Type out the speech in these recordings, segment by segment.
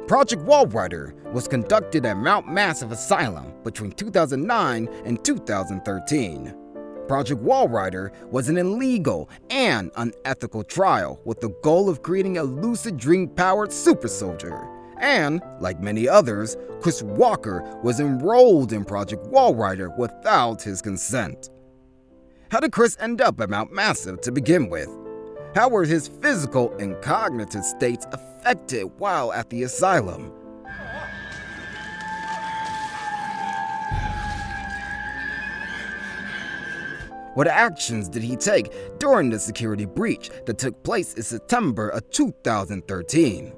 Project Walrider was conducted at Mount Massive Asylum between 2009 and 2013. Project Walrider was an illegal and unethical trial with the goal of creating a lucid dream-powered super soldier. And, like many others, Chris Walker was enrolled in Project Walrider without his consent. How did Chris end up at Mount Massive to begin with? How were his physical and cognitive states affected while at the asylum? What actions did he take during the security breach that took place in September of 2013?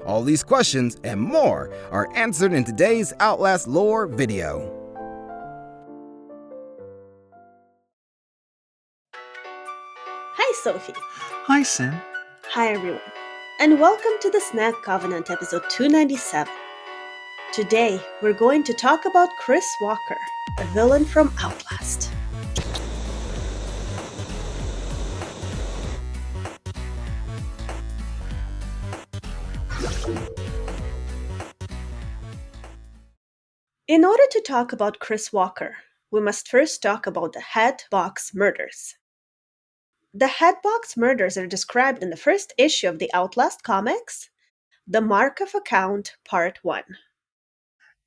All these questions and more are answered in today's Outlast lore video. Hi, Sophie. Hi, Sin. Hi, everyone. And welcome to the Snack Covenant episode 297. Today, we're going to talk about Chris Walker, a villain from Outlast. In order to talk about Chris Walker, we must first talk about the Headbox murders. The Headbox murders are described in the first issue of the Outlast comics, the Murkoff Account, Part 1.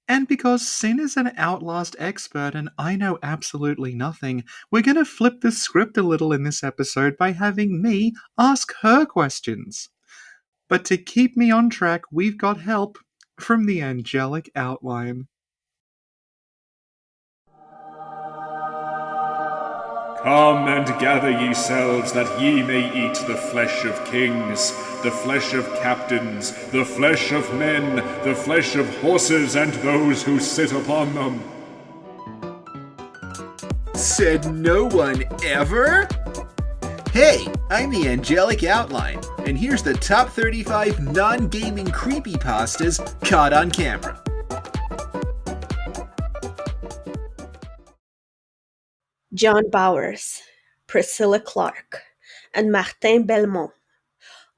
And because Sin is an Outlast expert and I know absolutely nothing, we're going to flip the script a little in this episode by having me ask her questions. But to keep me on track, we've got help from the angelic outline. Come and gather yourselves, that ye may eat the flesh of kings, the flesh of captains, the flesh of men, the flesh of horses, and those who sit upon them. Said no one ever? Hey, I'm the Angelic Outline, and here's the top 35 non-gaming creepypastas caught on camera. John Bowers, Priscilla Clark, and Martin Belmont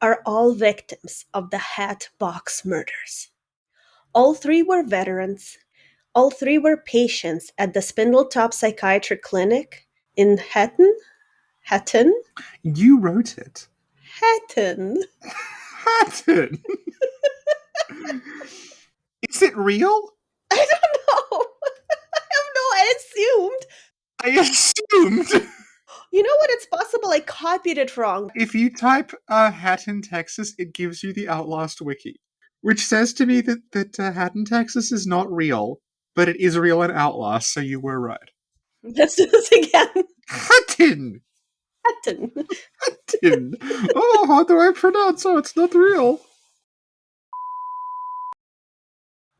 are all victims of the Headbox murders. All three were veterans. All three were patients at the Spindletop Psychiatric Clinic in Hatton? You wrote it. Hatton. Hatton! Is it real? I don't know. I assumed. I assumed! You know what? It's possible I copied it wrong. If you type Hatton, Texas, it gives you the Outlast wiki, which says to me that Hatton, Texas is not real, but it is real in Outlast, so you were right. Let's do this again. Hatton! Hatton. Hatton! Oh, how do I pronounce? Oh, it's not real.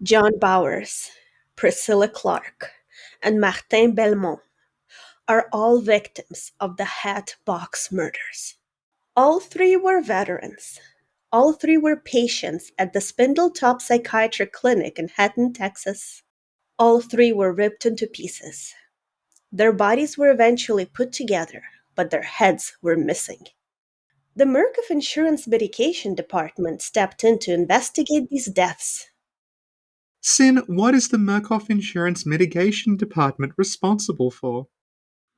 John Bowers, Priscilla Clark, and Martin Belmont are all victims of the Headbox murders. All three were veterans. All three were patients at the Spindletop Psychiatric Clinic in Hatton, Texas. All three were ripped into pieces. Their bodies were eventually put together, but their heads were missing. The Murkoff Insurance Medication Department stepped in to investigate these deaths. Sin, what is the Murkoff Insurance Mitigation Department responsible for?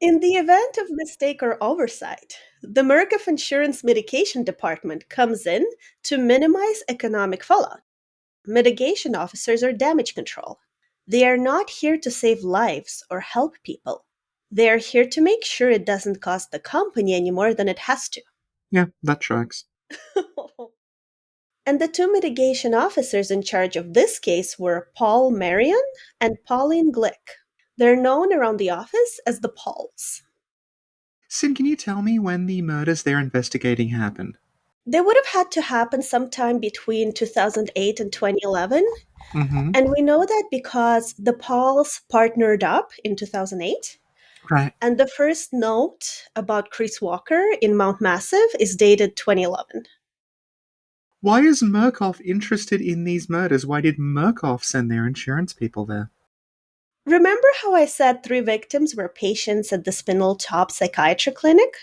In the event of mistake or oversight, the Murkoff Insurance Mitigation Department comes in to minimize economic fallout. Mitigation officers are damage control. They are not here to save lives or help people. They are here to make sure it doesn't cost the company any more than it has to. Yeah, that tracks. And the two mitigation officers in charge of this case were Paul Marion and Pauline Glick. They're known around the office as the Pauls. Sin, can you tell me when the murders they're investigating happened? They would have had to happen sometime between 2008 and 2011. Mm-hmm. And we know that because the Pauls partnered up in 2008. Right. And the first note about Chris Walker in Mount Massive is dated 2011. Why is Murkoff interested in these murders? Why did Murkoff send their insurance people there? Remember how I said three victims were patients at the Spindletop Psychiatric Clinic?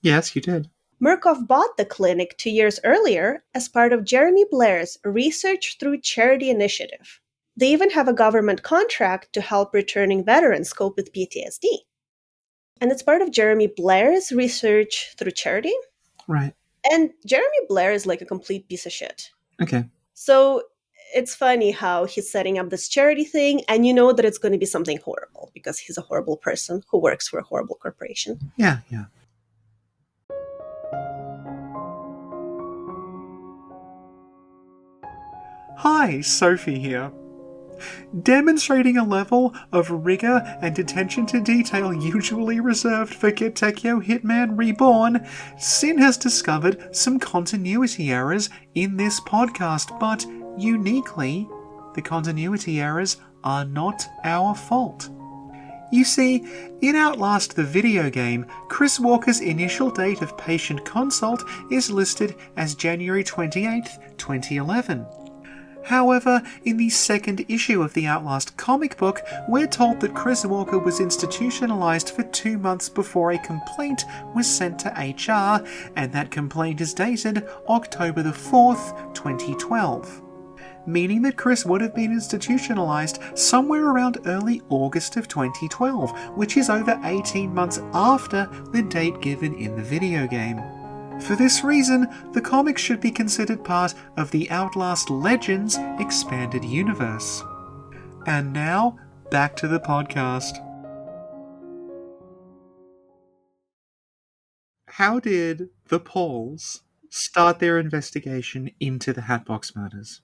Yes, you did. Murkoff bought the clinic 2 years earlier as part of Jeremy Blair's Research Through Charity initiative. They even have a government contract to help returning veterans cope with PTSD. And it's part of Jeremy Blair's Research Through Charity. Right. And Jeremy Blair is like a complete piece of shit. Okay. So it's funny how he's setting up this charity thing, and you know that it's going to be something horrible because he's a horrible person who works for a horrible corporation. Yeah. Hi, Sophie here. Demonstrating a level of rigor and attention to detail usually reserved for Getekyo Hitman Reborn, Sin has discovered some continuity errors in this podcast, but uniquely, the continuity errors are not our fault. You see, in Outlast the video game, Chris Walker's initial date of patient consult is listed as January 28th, 2011. However, in the second issue of the Outlast comic book, we're told that Chris Walker was institutionalized for 2 months before a complaint was sent to HR, and that complaint is dated October the 4th, 2012. Meaning that Chris would have been institutionalized somewhere around early August of 2012, which is over 18 months after the date given in the video game. For this reason, the comic should be considered part of the Outlast Legends expanded universe. And now, back to the podcast. How did the Pauls start their investigation into the Hatbox murders?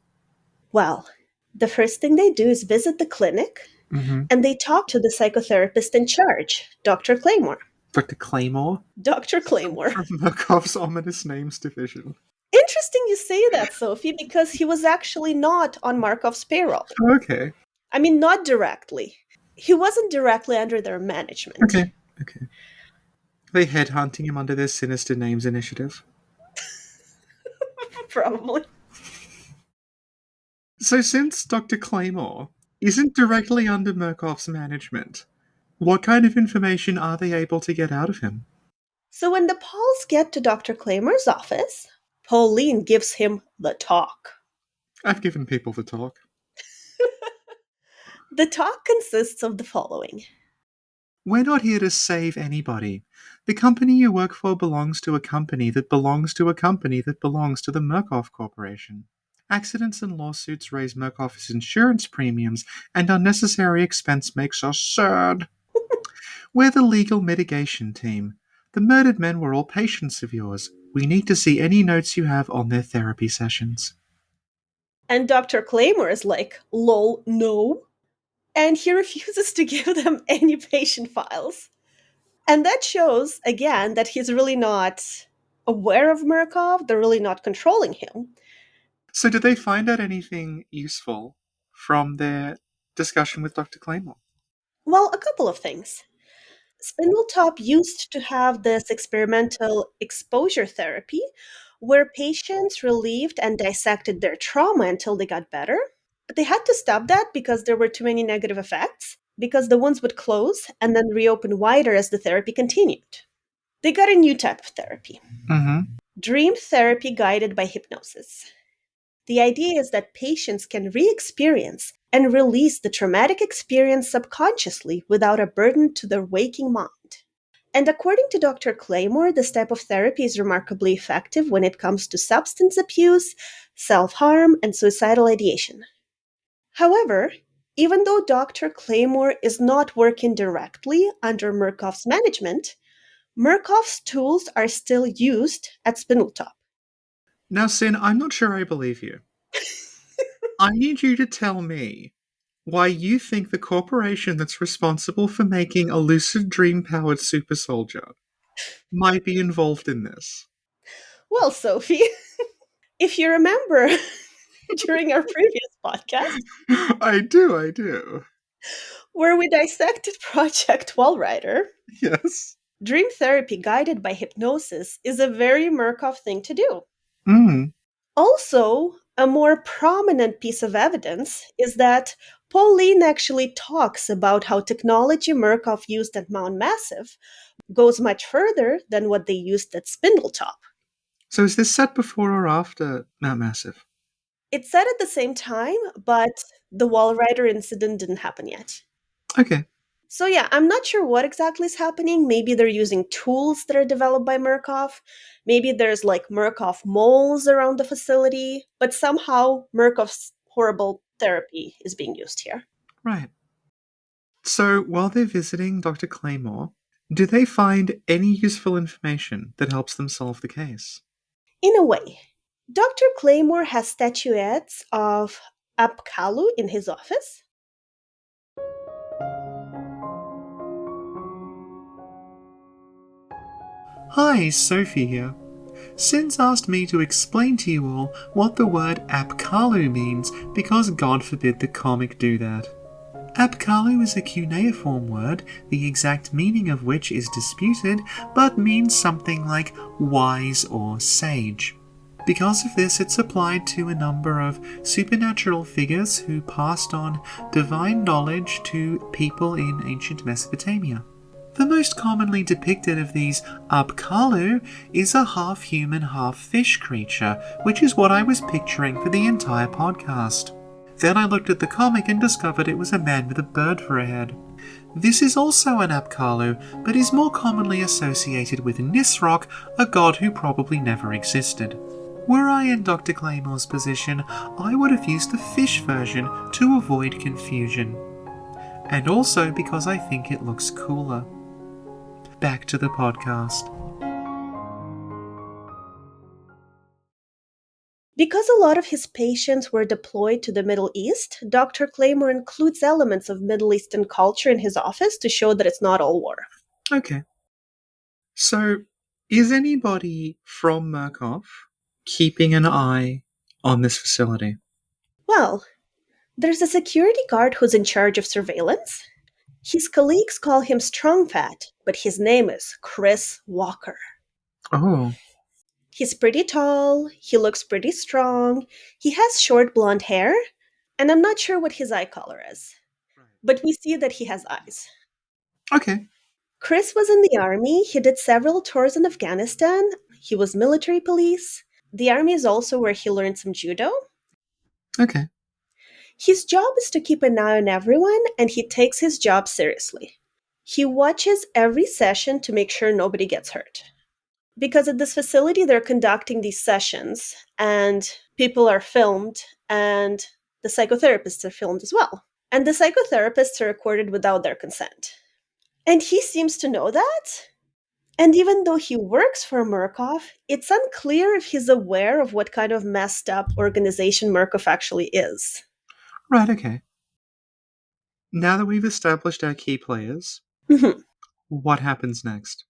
Well, the first thing they do is visit the clinic, and they talk to the psychotherapist in charge, Dr. Claymore. Dr. Claymore? Dr. Claymore. From Murkoff's Ominous Names division. Interesting you say that, Sophie, because he was actually not on Markov's payroll. Okay. I mean, not directly. He wasn't directly under their management. Okay. They headhunting him under their Sinister Names initiative? Probably. So since Dr. Claymore isn't directly under Murkoff's management, what kind of information are they able to get out of him? So when the Pauls get to Dr. Claymore's office, Pauline gives him the talk. I've given people the talk. The talk consists of the following. We're not here to save anybody. The company you work for belongs to a company that belongs to a company that belongs to the Murkoff Corporation. Accidents and lawsuits raise Murkoff's insurance premiums, and unnecessary expense makes us sad. We're the legal mitigation team. The murdered men were all patients of yours. We need to see any notes you have on their therapy sessions. And Dr. Claymore is like, lol, no. And he refuses to give them any patient files. And that shows, again, that he's really not aware of Murkoff. They're really not controlling him. So did they find out anything useful from their discussion with Dr. Claymore? Well, a couple of things. Spindletop used to have this experimental exposure therapy where patients relieved and dissected their trauma until they got better. But they had to stop that because there were too many negative effects, because the wounds would close and then reopen wider as the therapy continued. They got a new type of therapy. Dream therapy guided by hypnosis. The idea is that patients can re-experience and release the traumatic experience subconsciously without a burden to their waking mind. And according to Dr. Claymore, this type of therapy is remarkably effective when it comes to substance abuse, self-harm, and suicidal ideation. However, even though Dr. Claymore is not working directly under Murkoff's management, Murkoff's tools are still used at Spindletop. Now, Sin, I'm not sure I believe you. I need you to tell me why you think the corporation that's responsible for making a lucid dream-powered super soldier might be involved in this. Well, Sophie, if you remember during our previous podcast... I do. Where we dissected Project Walrider. Yes. Dream therapy guided by hypnosis is a very Murkoff thing to do. Also, a more prominent piece of evidence is that Pauline actually talks about how technology Murkoff used at Mount Massive goes much further than what they used at Spindletop. So is this set before or after Mount Massive? It's set at the same time, but the Walrider incident didn't happen yet. Okay. So yeah, I'm not sure what exactly is happening. Maybe they're using tools that are developed by Murkoff. Maybe there's like Murkoff moles around the facility, but somehow Murkoff's horrible therapy is being used here. Right. So while they're visiting Dr. Claymore, do they find any useful information that helps them solve the case? In a way, Dr. Claymore has statuettes of Apkalu in his office. Hi, Sophie here. Sin's asked me to explain to you all what the word Apkalu means because God forbid the comic do that. Apkalu is a cuneiform word, the exact meaning of which is disputed, but means something like wise or sage. Because of this, it's applied to a number of supernatural figures who passed on divine knowledge to people in ancient Mesopotamia. The most commonly depicted of these Apkalu is a half-human, half-fish creature, which is what I was picturing for the entire podcast. Then I looked at the comic and discovered it was a man with a bird for a head. This is also an Apkalu, but is more commonly associated with Nisroch, a god who probably never existed. Were I in Dr. Claymore's position, I would have used the fish version to avoid confusion. And also because I think it looks cooler. Back to the podcast. Because a lot of his patients were deployed to the Middle East, Dr. Claymore includes elements of Middle Eastern culture in his office to show that it's not all war. Okay. So, is anybody from Murkoff keeping an eye on this facility? Well, there's a security guard who's in charge of surveillance. His colleagues call him Strong Fat, but his name is Chris Walker. Oh, He's pretty tall, he looks pretty strong, he has short blonde hair, and I'm not sure what his eye color is. But we see that he has eyes. okay. Chris was in the army, he did several tours in Afghanistan, he was military police. The army is also where he learned some judo. Okay. His job is to keep an eye on everyone, and he takes his job seriously. He watches every session to make sure nobody gets hurt. Because at this facility, they're conducting these sessions, and people are filmed, and the psychotherapists are filmed as well. And the psychotherapists are recorded without their consent. And he seems to know that. And even though he works for Murkoff, it's unclear if he's aware of what kind of messed up organization Murkoff actually is. Right, okay. Now that we've established our key players, what happens next?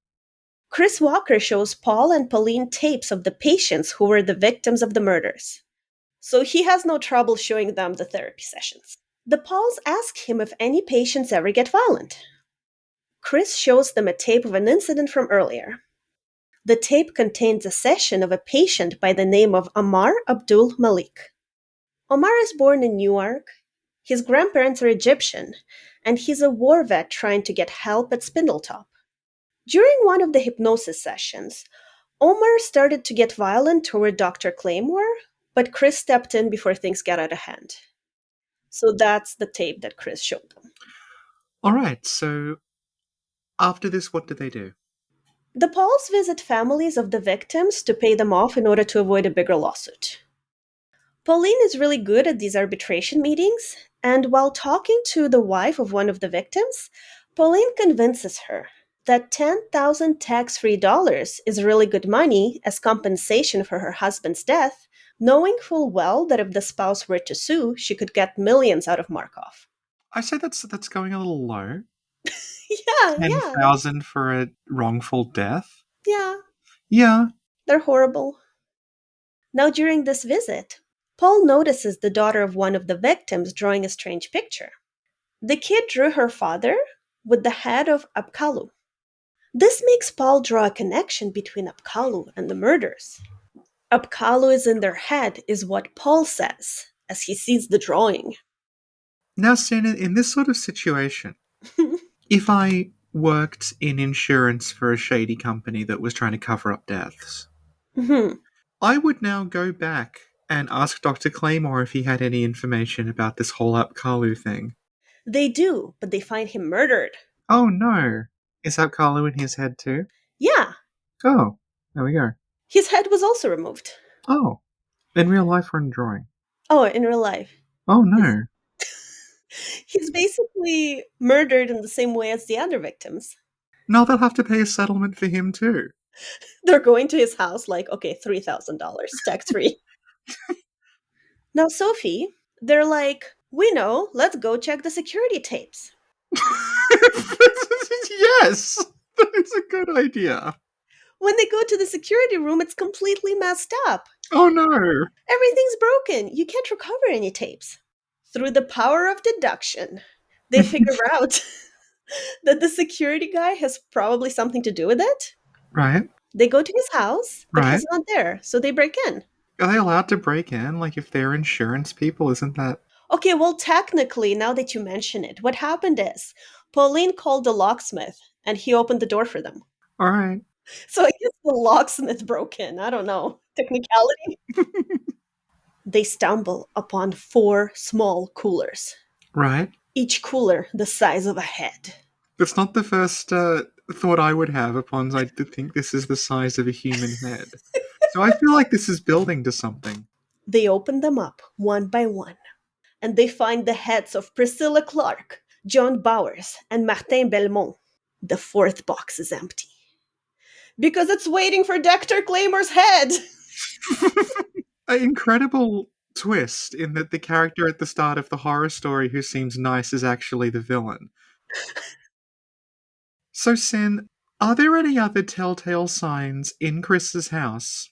Chris Walker shows Paul and Pauline tapes of the patients who were the victims of the murders. So he has no trouble showing them the therapy sessions. The Pauls ask him if any patients ever get violent. Chris shows them a tape of an incident from earlier. The tape contains a session of a patient by the name of Omar Abdul Malik. Omar is born in Newark. His grandparents are Egyptian, and he's a war vet trying to get help at Spindletop. During one of the hypnosis sessions, Omar started to get violent toward Dr. Claymore, but Chris stepped in before things got out of hand. So that's the tape that Chris showed them. Alright, so after this, what do they do? The Pauls visit families of the victims to pay them off in order to avoid a bigger lawsuit. Pauline is really good at these arbitration meetings, and while talking to the wife of one of the victims, Pauline convinces her that 10,000 tax-free dollars is really good money as compensation for her husband's death, knowing full well that if the spouse were to sue, she could get millions out of Murkoff. I say that's going a little low. Yeah. 10,000 for a wrongful death? Yeah, Yeah. they're horrible. Now, during this visit, Paul notices the daughter of one of the victims drawing a strange picture. The kid drew her father with the head of Apkalu. This makes Paul draw a connection between Apkalu and the murders. Apkalu is in their head, is what Paul says as he sees the drawing. Now, Stan, in this sort of situation, if I worked in insurance for a shady company that was trying to cover up deaths, I would now go back and ask Dr. Claymore if he had any information about this whole Apkalu thing. They do, but they find him murdered. Oh no. Is Apkalu in his head too? Yeah, Oh, there we go. his head was also removed. Oh, in real life or in drawing? Oh, in real life. Oh no. He's basically murdered in the same way as the other victims. Now they'll have to pay a settlement for him too. They're going to his house like, okay, $3,000, tax free. Now, Sophie, they're like, we know, let's go check the security tapes. Yes, that is a good idea. When they go to the security room, it's completely messed up. Oh no. Everything's broken. You can't recover any tapes. Through the power of deduction, they figure out that the security guy has probably something to do with it. Right, They go to his house, but right. he's not there, so they break in. Are they allowed to break in? Like, if they're insurance people, isn't that... Okay, well, technically, now that you mention it, what happened is Pauline called the locksmith and he opened the door for them. Alright. So I guess the locksmith broke in. I don't know. Technicality. They stumble upon 4 small coolers, Right. each cooler the size of a head. That's not the first thought I would have upon I think this is the size of a human head. So I feel like this is building to something. They open them up one by one, and they find the heads of Priscilla Clark, John Bowers, and Martin Belmont. The 4th box is empty. Because it's waiting for Dr. Claymore's head! An incredible twist in that the character at the start of the horror story who seems nice is actually the villain. So, Sin, are there any other telltale signs in Chris's house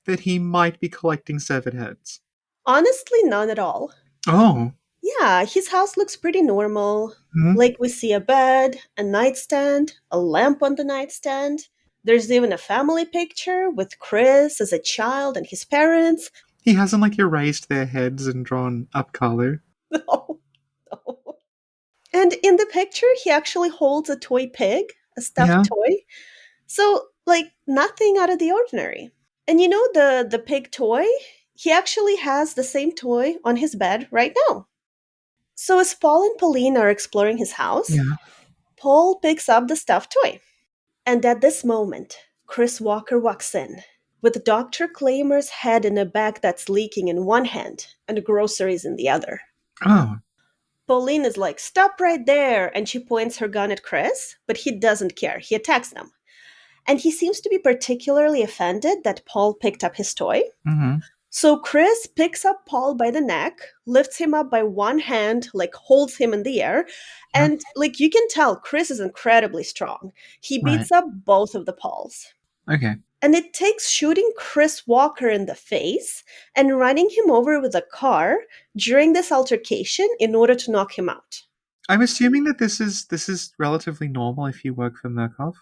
that he might be collecting severed heads? Honestly, none at all. Oh. Yeah, his house looks pretty normal. Hmm? Like we see a bed, a nightstand, a lamp on the nightstand. There's even a family picture with Chris as a child and his parents. He hasn't, like, erased their heads and drawn up color. No, no. And in the picture, he actually holds a toy pig, a stuffed Yeah. toy. So, like, nothing out of the ordinary. And you know the pig toy? He actually has the same toy on his bed right now. So as Paul and Pauline are exploring his house, Yeah. Paul picks up the stuffed toy. And at this moment, Chris Walker walks in with Dr. Claymore's head in a bag that's leaking in one hand and groceries in the other. Oh. Pauline is like, stop right there, and she points her gun at Chris, but he doesn't care. He attacks them. And he seems to be particularly offended that Paul picked up his toy. Mm-hmm. So Chris picks up Paul by the neck, lifts him up by one hand, like holds him in the air, and like you can tell Chris is incredibly strong. He beats up both of the Pauls. Okay. And it takes shooting Chris Walker in the face and running him over with a car during this altercation in order to knock him out. I'm assuming that this is relatively normal if you work for Murkoff.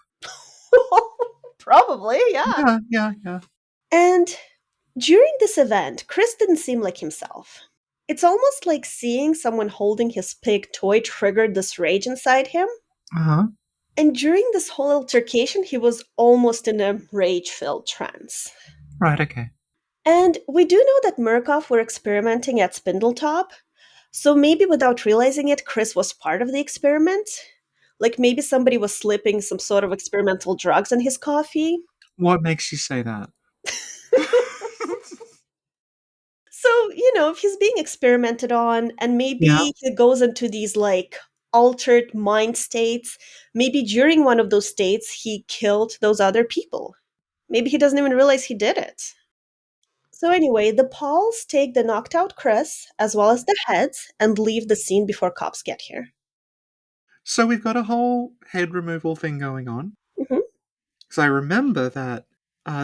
Probably, yeah. Yeah. And during this event, Chris didn't seem like himself. It's almost like seeing someone holding his pig toy triggered this rage inside him. Uh-huh. And during this whole altercation, he was almost in a rage-filled trance. Right, okay. And we do know that Murkoff were experimenting at Spindletop, so maybe without realizing it, Chris was part of the experiment. Like maybe somebody was slipping some sort of experimental drugs in his coffee. What makes you say that? So, you know, if he's being experimented on and maybe he goes into these like altered mind states, maybe during one of those states he killed those other people. Maybe he doesn't even realize he did it. So anyway, the Pauls take the knocked out Chris as well as the heads and leave the scene before cops get here. So we've got a whole head removal thing going on. Mhm. Because I remember that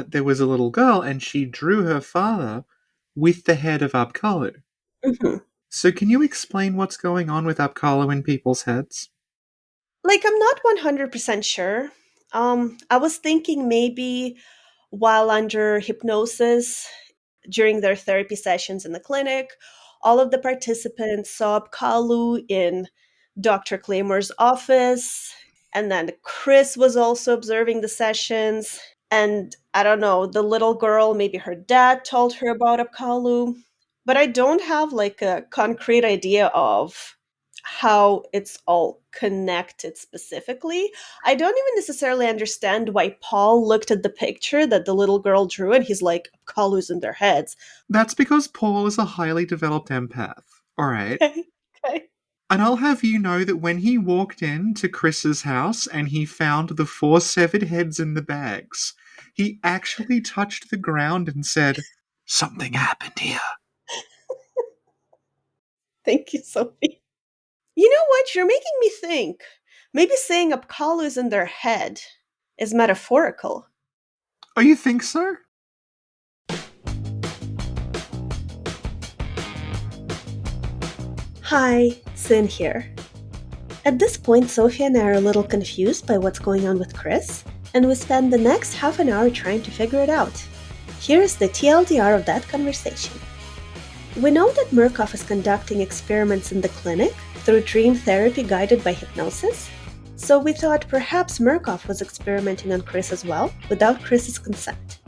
there was a little girl and she drew her father with the head of Apkalu. Mm-hmm. So can you explain what's going on with Apkalu in people's heads? Like, I'm not 100% sure. I was thinking maybe while under hypnosis, during their therapy sessions in the clinic, all of the participants saw Apkalu in Dr. Claymore's office, and then Chris was also observing the sessions. And I don't know, the little girl, maybe her dad told her about Apkallu, but I don't have like a concrete idea of how it's all connected specifically. I don't even necessarily understand why Paul looked at the picture that the little girl drew and he's like, Apkallu's in their heads. That's because Paul is a highly developed empath. Alright. Okay, okay. And I'll have you know that when he walked in to Chris's house and he found the 4 severed heads in the bags, he actually touched the ground and said, "Something happened here." Thank you, Sophie. You know what? You're making me think. Maybe saying Apkallu's in their head is metaphorical. Oh, you think so? Hi, Sin here. At this point, Sophie and I are a little confused by what's going on with Chris, and we spend the next half an hour trying to figure it out. Here's the TLDR of that conversation. We know that Murkoff is conducting experiments in the clinic through dream therapy guided by hypnosis, so we thought perhaps Murkoff was experimenting on Chris as well, without Chris's consent.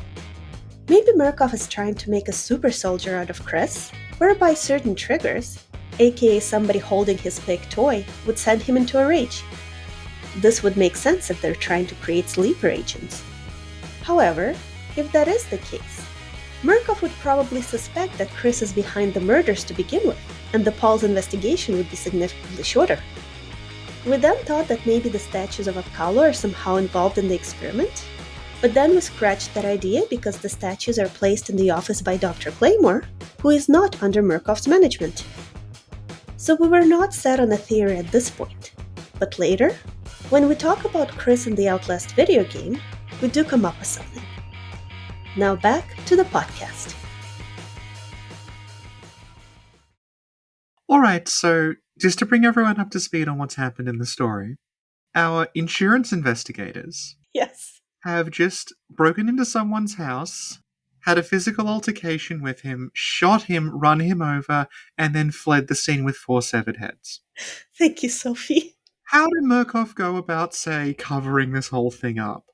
Maybe Murkoff is trying to make a super soldier out of Chris, whereby certain triggers, aka somebody holding his big toy, would send him into a rage. This would make sense if they're trying to create sleeper agents. However, if that is the case, Murkoff would probably suspect that Chris is behind the murders to begin with, and the Paul's investigation would be significantly shorter. We then thought that maybe the statues of Apkallu are somehow involved in the experiment, but then we scratched that idea because the statues are placed in the office by Dr. Claymore, who is not under Murkoff's management. So we were not set on a theory at this point, but later, when we talk about Chris in the Outlast video game, we do come up with something. Now back to the podcast. Alright, so just to bring everyone up to speed on what's happened in the story, our insurance investigators Yes. have just broken into someone's house, had a physical altercation with him, shot him, run him over, and then fled the scene with 4 severed heads. Thank you, Sophie. How did Murkoff go about, say, covering this whole thing up?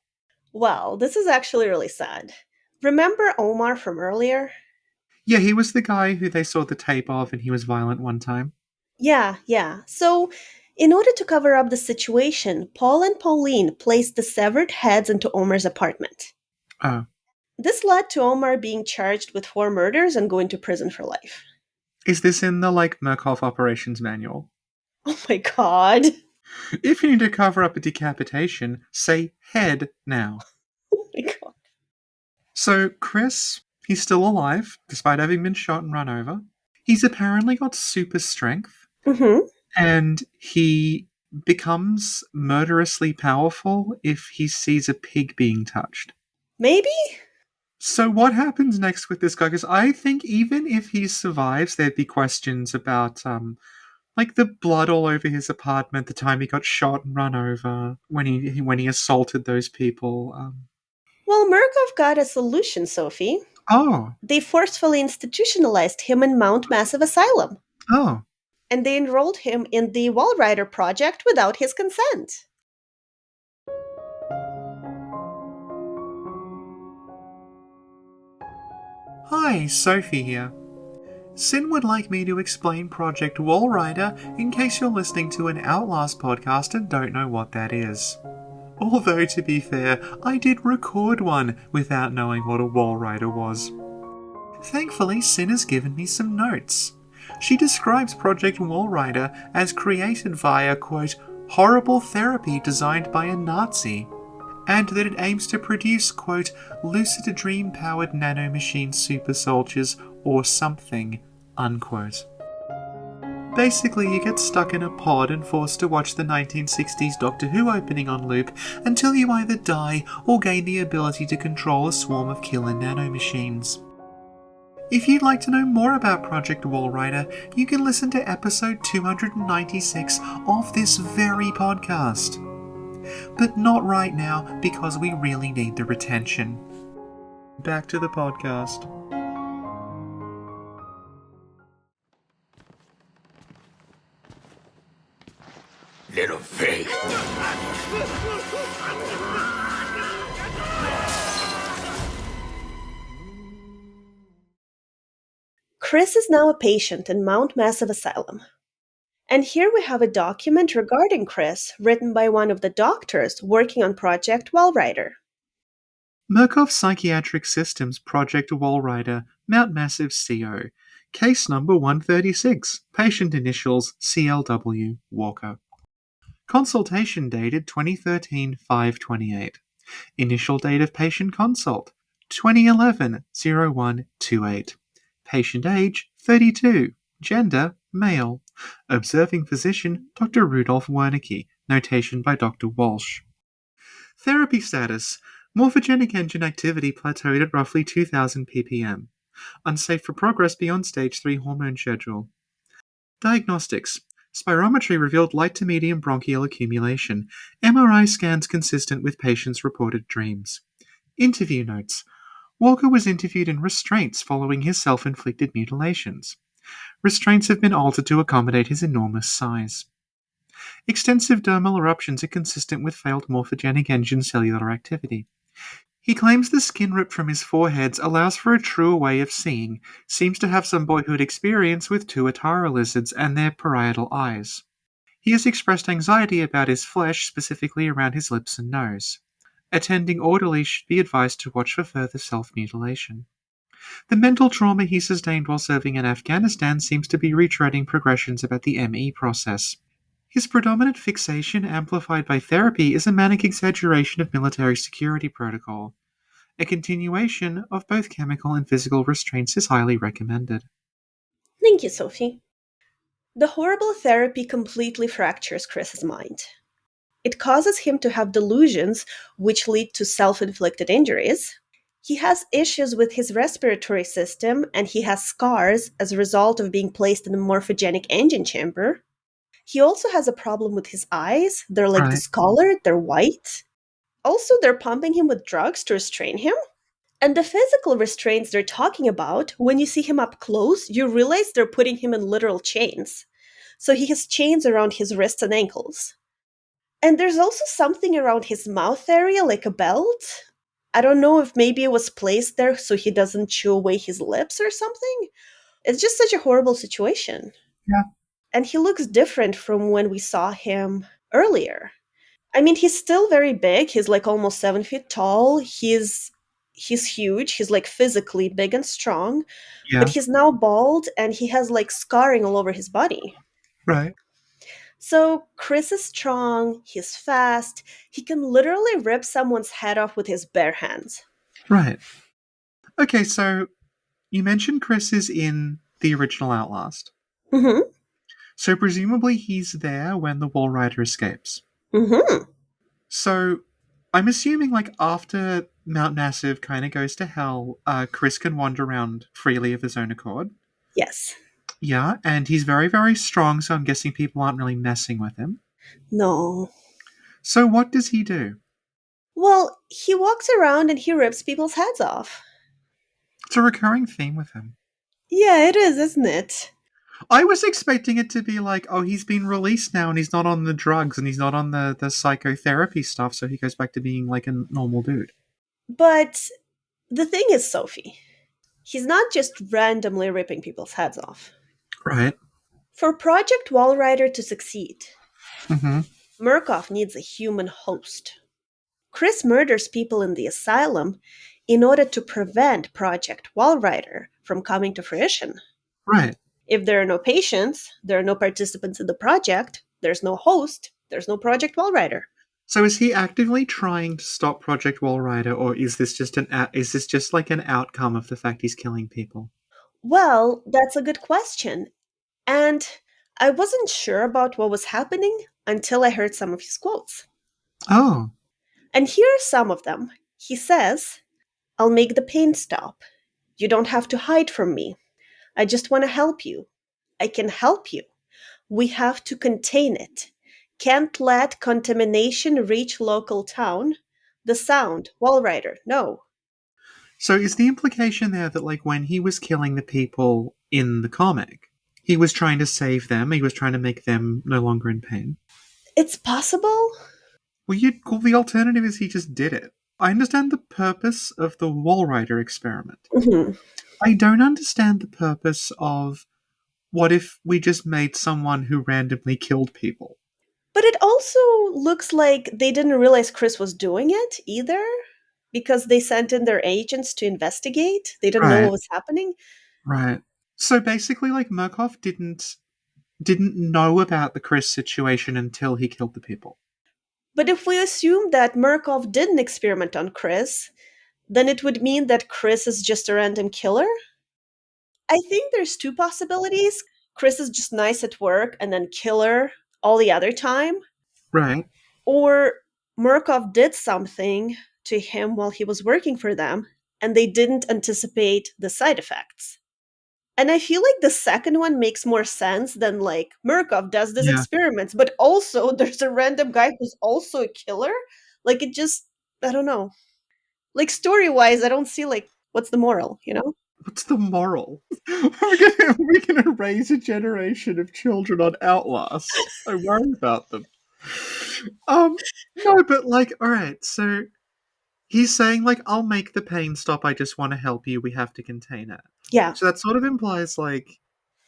Well, this is actually really sad. Remember Omar from earlier? Yeah, he was the guy who they saw the tape of and he was violent one time. Yeah. So, in order to cover up the situation, Paul and Pauline placed the severed heads into Omar's apartment. Oh. This led to Omar being charged with 4 murders and going to prison for life. Is this in the, Murkoff operations manual? Oh my god. If you need to cover up a decapitation, say head now. Oh my god. So, Chris, he's still alive, despite having been shot and run over. He's apparently got super strength, Mm-hmm. and he becomes murderously powerful if he sees a pig being touched. Maybe? So what happens next with this guy? Because I think even if he survives, there'd be questions about, the blood all over his apartment, the time he got shot and run over, when he assaulted those people. Well, Murkoff got a solution, Sophie. Oh. They forcefully institutionalized him in Mount Massive Asylum. Oh. And they enrolled him in the Walrider project without his consent. Hi, Sophie here. Sin would like me to explain Project Walrider in case you're listening to an Outlast podcast and don't know what that is. Although, to be fair, I did record one without knowing what a Walrider was. Thankfully, Sin has given me some notes. She describes Project Walrider as created via, quote, horrible therapy designed by a Nazi, and that it aims to produce, quote, lucid dream-powered nanomachine super soldiers or something, unquote. Basically, you get stuck in a pod and forced to watch the 1960s Doctor Who opening on loop until you either die or gain the ability to control a swarm of killer nanomachines. If you'd like to know more about Project Walrider, you can listen to episode 296 of this very podcast. But not right now, because we really need the retention. Back to the podcast. Little pig. Chris is now a patient in Mount Massive Asylum. And here we have a document regarding Chris written by one of the doctors working on Project Walrider. Murkoff Psychiatric Systems Project Walrider, Mount Massive CO. Case number 136. Patient initials CLW Walker. Consultation dated 2013-5/28. Initial date of patient consult 2011-01-28. Patient age 32. Gender male. Observing physician Dr. Rudolph Wernicke. Notation by Dr. Walsh. Therapy status. Morphogenic engine activity plateaued at roughly 2000 ppm. Unsafe for progress beyond stage 3 hormone schedule. Diagnostics. Spirometry revealed light to medium bronchial accumulation. MRI scans consistent with patient's reported dreams. Interview notes. Walker was interviewed in restraints following his self-inflicted mutilations. Restraints have been altered to accommodate his enormous size. Extensive dermal eruptions are consistent with failed morphogenic engine cellular activity. He claims the skin ripped from his foreheads allows for a truer way of seeing, seems to have some boyhood experience with tuatara lizards and their parietal eyes. He has expressed anxiety about his flesh, specifically around his lips and nose. Attending orderlies should be advised to watch for further self-mutilation. The mental trauma he sustained while serving in Afghanistan seems to be retreading progressions about the ME process. His predominant fixation, amplified by therapy, is a manic exaggeration of military security protocol. A continuation of both chemical and physical restraints is highly recommended. Thank you, Sophie. The horrible therapy completely fractures Chris's mind. It causes him to have delusions which lead to self-inflicted injuries. He has issues with his respiratory system, and he has scars as a result of being placed in a morphogenic engine chamber. He also has a problem with his eyes. They're Right. discolored, they're white. Also, they're pumping him with drugs to restrain him. And the physical restraints they're talking about, when you see him up close, you realize they're putting him in literal chains. So he has chains around his wrists and ankles. And there's also something around his mouth area, like a belt. I don't know if maybe it was placed there so he doesn't chew away his lips or something. It's just such a horrible situation. Yeah. And he looks different from when we saw him earlier. I mean, he's still very big. He's almost 7 feet tall. He's huge. He's physically big and strong. Yeah. But he's now bald and he has scarring all over his body. Right. So Chris is strong. He's fast. He can literally rip someone's head off with his bare hands. Right. Okay, so you mentioned Chris is in the original Outlast. Mm-hmm. So presumably he's there when the Walrider escapes. Mm-hmm. So I'm assuming after Mount Massive kind of goes to hell, Chris can wander around freely of his own accord. Yes. Yeah, and he's very, very strong, so I'm guessing people aren't really messing with him. No. So what does he do? Well, he walks around and he rips people's heads off. It's a recurring theme with him. Yeah, it is, isn't it? I was expecting it to be he's been released now and he's not on the drugs and he's not on the psychotherapy stuff, so he goes back to being a normal dude. But the thing is, Sophie, he's not just randomly ripping people's heads off. Right. For Project Walrider to succeed, Mm-hmm. Murkoff needs a human host. Chris murders people in the asylum in order to prevent Project Walrider from coming to fruition. Right. If there are no patients, there are no participants in the project, there's no host, there's no Project Walrider. So is he actively trying to stop Project Walrider, or is this just an outcome of the fact he's killing people? Well, that's a good question. And I wasn't sure about what was happening until I heard some of his quotes. Oh. And here are some of them. He says, "I'll make the pain stop. You don't have to hide from me. I just want to help you. I can help you. We have to contain it. Can't let contamination reach local town. The sound, Walrider, no." So is the implication there that when he was killing the people in the comic, he was trying to save them, he was trying to make them no longer in pain? It's possible. Well, the alternative is he just did it. I understand the purpose of the Walrider experiment. Mm-hmm. I don't understand the purpose of what if we just made someone who randomly killed people? But it also looks like they didn't realize Chris was doing it either because they sent in their agents to investigate. They didn't know what Right, was happening. right. So basically, like Murkoff didn't know about the Chris situation until he killed the people. But if we assume that Murkoff didn't experiment on Chris, then it would mean that Chris is just a random killer. I think there's two possibilities. Chris is just nice at work and then killer all the other time. Right. Or Murkoff did something to him while he was working for them and they didn't anticipate the side effects. And I feel like the second one makes more sense than like Murkoff does these Yeah. experiments, but also there's a random guy who's also a killer. Like it just, I don't know. Like story wise, I don't see like what's the moral, you know? What's the moral? We're gonna raise a generation of children on Outlast. I worry about them. No, but like, all right. So he's saying like, "I'll make the pain stop. I just want to help you. We have to contain it." Yeah. So that sort of implies like,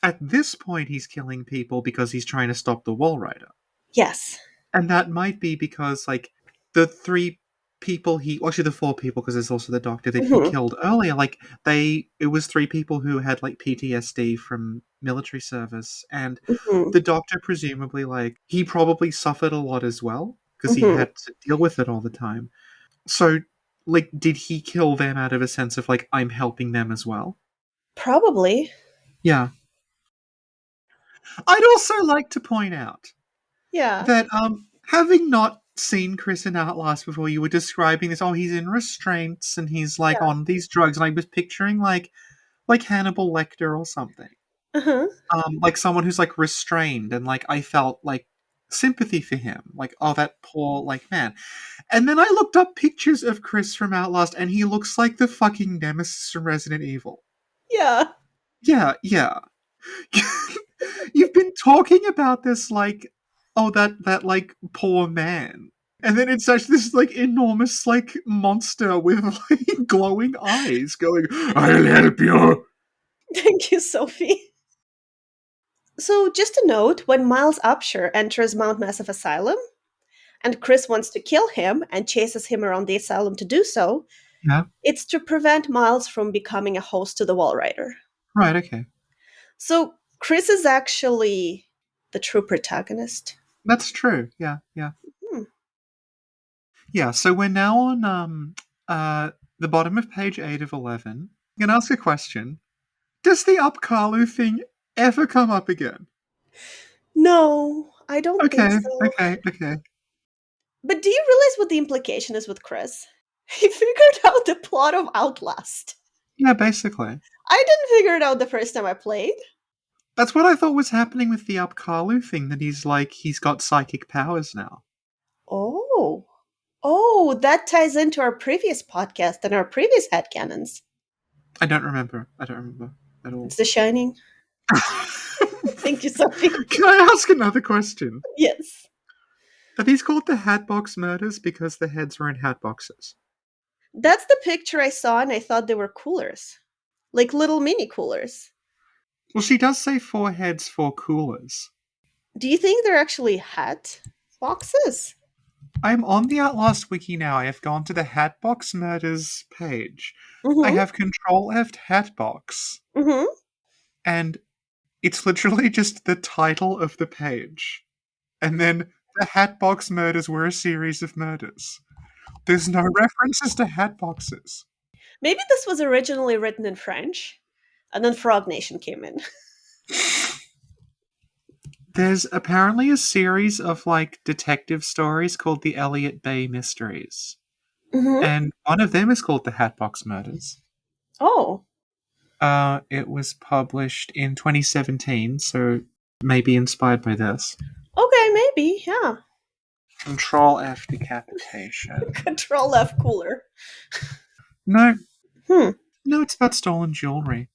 at this point, he's killing people because he's trying to stop the Walrider. Yes. And that might be because, like, the three people actually, the four people, because there's also the doctor that he Mhm. killed earlier, like, it was three people who had, like, PTSD from military service. And Mhm. the doctor, presumably, like, he probably suffered a lot as well, because he Mhm. had to deal with it all the time. So, like, did he kill them out of a sense of, like, I'm helping them as well? Probably. Yeah. I'd also like to point out Yeah. that having not seen Chris in Outlast before, you were describing this. Oh, he's in restraints and he's like Yeah. on these drugs, and I was picturing like Hannibal Lecter or something. Uh-huh. Like someone who's like restrained, and like I felt like sympathy for him. Like, oh, that poor like man. And then I looked up pictures of Chris from Outlast, and he looks like the fucking nemesis from Resident Evil. Yeah. Yeah, yeah. You've been talking about this like, oh, that like poor man, and then it's actually this like enormous like monster with like glowing eyes going, "I'll help you." Thank you, Sophie. So, just a note when Miles Upshur enters Mount Massive Asylum, and Chris wants to kill him and chases him around the asylum to do so, Yeah, it's to prevent Miles from becoming a host to the Walrider. right. Okay, So, Chris is actually the true protagonist. that's true. Yeah, yeah, Hmm. yeah. So we're now on the bottom of page 8 of 11. I'm gonna ask a question. Does the Upkalu thing ever come up again? No, I don't think Okay, so. okay, okay. But do you realize what the implication is with Chris? He figured out the plot of Outlast. Yeah, basically. I didn't figure it out the first time I played. That's what I thought was happening with the Upkalu thing, that he's got psychic powers now. Oh. Oh, that ties into our previous podcast and our previous headcanons. I don't remember. I don't remember at all. It's The Shining. Thank you, Sophie. Can I ask another question? Yes. Are these called the Hatbox Murders because the heads were in hat boxes? That's the picture I saw, and I thought they were coolers. Like little mini coolers. Well, she does say 4 heads, 4 coolers. Do you think they're actually hat boxes? I'm on the Outlast wiki now. I have gone to the Hatbox Murders page. I Mm-hmm. have Control F Hatbox, Mm-hmm. and it's literally just the title of the page. And then the Hatbox Murders were a series of murders. There's no references to hat boxes. Maybe this was originally written in French, and then Frog Nation came in. There's apparently a series of like detective stories called the Elliott Bay Mysteries. Mm-hmm. And one of them is called the Hatbox Murders. Oh. It was published in 2017, so maybe inspired by this. Okay, maybe, yeah. Control F decapitation. Control F cooler. No, Hmm. no, it's about stolen jewelry.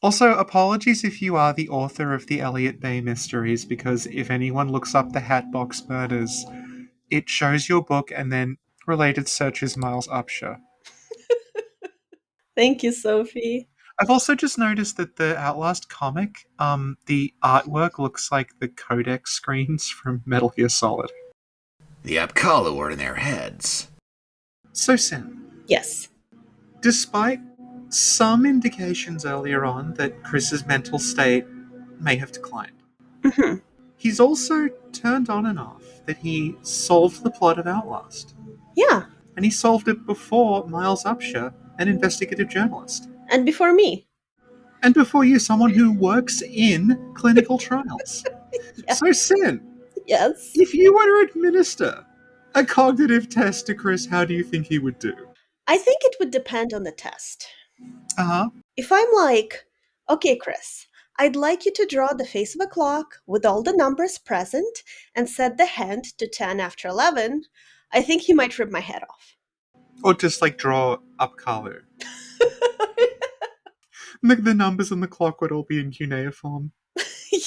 Also, apologies if you are the author of the Elliott Bay Mysteries, because if anyone looks up the Hatbox Murders, it shows your book and then related searches Miles Upshur. Thank you, Sophie. I've also just noticed that the Outlast comic, the artwork looks like the codec screens from Metal Gear Solid. The Apkallu are in their heads. So, Sin, Yes. despite some indications earlier on that Chris's mental state may have declined, Hmm. he's also turned on and off that he solved the plot of Outlast. Yeah. And he solved it before Miles Upshur, an investigative journalist. And before me. And before you, someone who works in clinical trials. Yeah. So, Sin, Yes. if you were to administer a cognitive test to Chris, how do you think he would do? I think it would depend on the test. Uh-huh. If I'm like, okay, Chris, I'd like you to draw the face of a clock with all the numbers present and set the hand to 10 after 11, I think he might rip my head off. Or just, like, draw up color. The numbers on the clock would all be in cuneiform.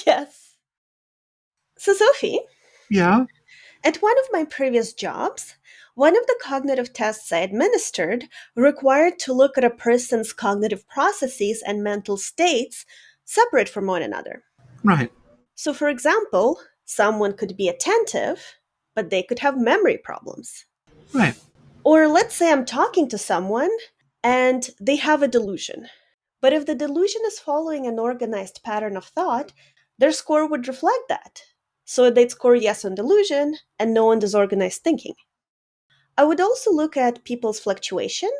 Yes. So, Sophie, Yeah? at one of my previous jobs, one of the cognitive tests I administered required to look at a person's cognitive processes and mental states separate from one another. Right. So, for example, someone could be attentive, but they could have memory problems. Right. Or let's say I'm talking to someone and they have a delusion. But if the delusion is following an organized pattern of thought, their score would reflect that. So they'd score yes on delusion and no on disorganized thinking. I would also look at people's fluctuation.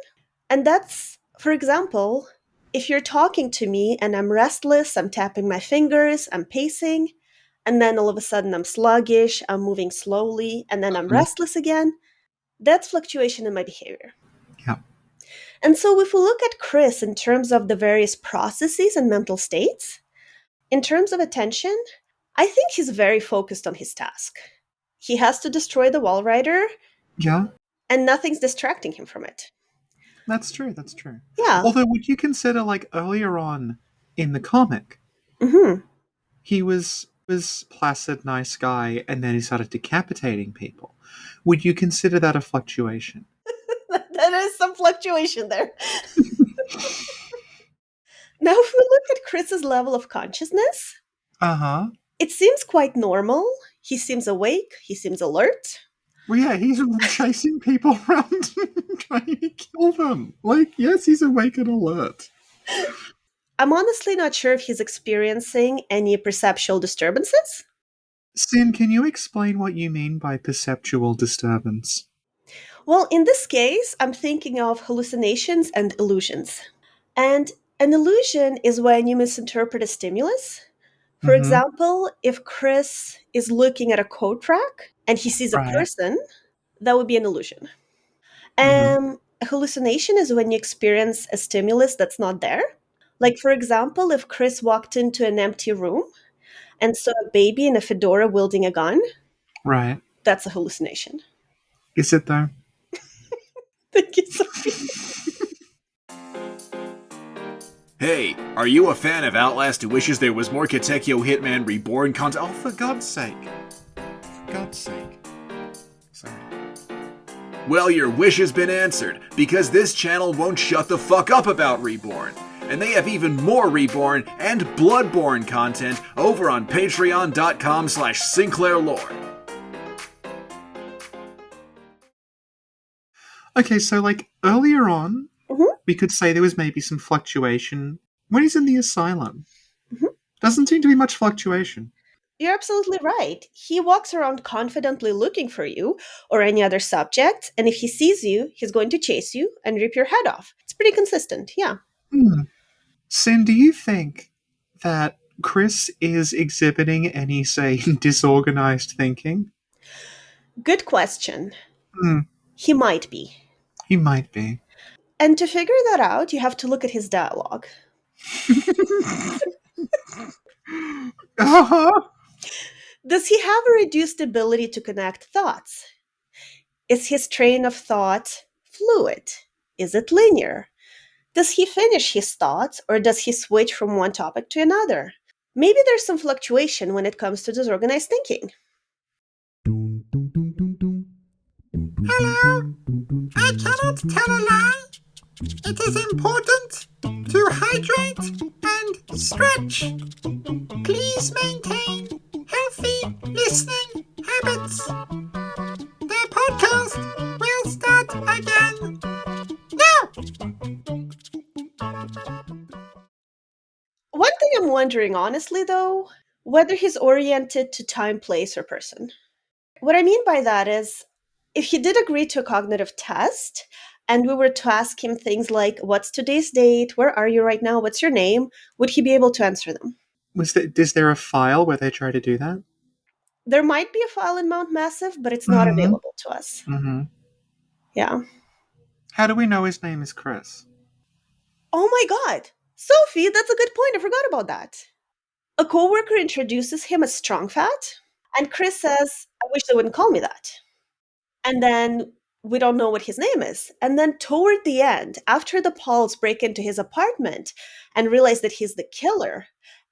And that's, for example, if you're talking to me and I'm restless, I'm tapping my fingers, I'm pacing, and then all of a sudden I'm sluggish, I'm moving slowly, and then I'm restless again, that's fluctuation in my behavior. Yeah. And so if we look at Chris in terms of the various processes and mental states, in terms of attention, I think he's very focused on his task. He has to destroy the Walrider, Yeah? and nothing's distracting him from it. That's true, that's true. Yeah. Although, would you consider, like, earlier on in the comic, Mm-hmm. he was placid, nice guy, and then he started decapitating people. Would you consider that a fluctuation? There is some fluctuation there. Now, if we look at Chris's level of consciousness, Uh-huh. it seems quite normal. He seems awake. He seems alert. Well, yeah, he's chasing people around trying to kill them. Like, yes, he's awake and alert. I'm honestly not sure if he's experiencing any perceptual disturbances. Sin, can you explain what you mean by perceptual disturbance? Well, in this case, I'm thinking of hallucinations and illusions. And an illusion is when you misinterpret a stimulus. For Mhm. example, if Chris is looking at a coat rack and he sees a Right. person, that would be an illusion. Mhm. A hallucination is when you experience a stimulus that's not there. Like, for example, if Chris walked into an empty room and saw a baby in a fedora wielding a gun, Right. that's a hallucination. Is it, though? Thank you, Sophie. Hey, are you a fan of Outlast who wishes there was more Katekyo Hitman Reborn content? Oh, for God's sake. For God's sake. Sorry. Well, your wish has been answered, because this channel won't shut the fuck up about Reborn. And they have even more Reborn and Bloodborne content over on patreon.com/SinclairLore. Okay, so, like, earlier on, Mhm. we could say there was maybe some fluctuation when he's in the asylum. Mhm. Doesn't seem to be much fluctuation. You're absolutely right. He walks around confidently looking for you or any other subject, and if he sees you, he's going to chase you and rip your head off. It's pretty consistent, yeah. Sin, do you think that Chris is exhibiting any, say, disorganized thinking? Good question. Hmm. He might be. He might be. And to figure that out, you have to look at his dialogue. Uh-huh. Does he have a reduced ability to connect thoughts? Is his train of thought fluid? Is it linear? Does he finish his thoughts or does he switch from one topic to another? Maybe there's some fluctuation when it comes to disorganized thinking. Hello, I cannot tell a lie. It is important to hydrate and stretch. Please maintain healthy listening habits. The podcast will start again now. One thing I'm wondering, honestly, though, whether he's oriented to time, place, or person. What I mean by that is, if he did agree to a cognitive test, and we were to ask him things like, what's today's date? Where are you right now? What's your name? Would he be able to answer them? Is there a file where they try to do that? There might be a file in Mount Massive, but it's not Mhm. available to us. Mm-hmm. Yeah. How do we know his name is Chris? Oh my god! Sophie, that's a good point. I forgot about that. A coworker introduces him as Strong Fat, and Chris says, I wish they wouldn't call me that. And then we don't know what his name is. And then toward the end, after the Pauls break into his apartment and realize that he's the killer,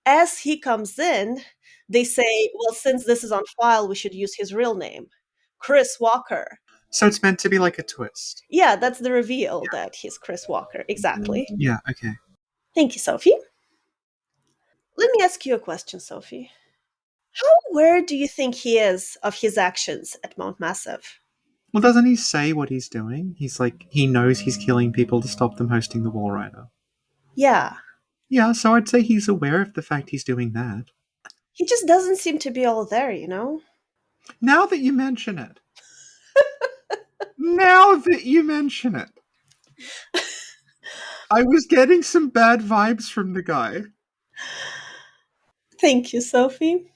as he comes in, they say, well, since this is on file, we should use his real name, Chris Walker. So it's meant to be like a twist. Yeah, that's the reveal that he's Chris Walker. Exactly. Yeah, okay. Thank you, Sophie. Let me ask you a question, Sophie. How aware do you think he is of his actions at Mount Massive? Well, doesn't he say what he's doing? He's like, he knows he's killing people to stop them hosting the Walrider. Yeah. Yeah, so I'd say he's aware of the fact he's doing that. He just doesn't seem to be all there, you know? Now that you mention it. Now that you mention it. I was getting some bad vibes from the guy. Thank you, Sophie.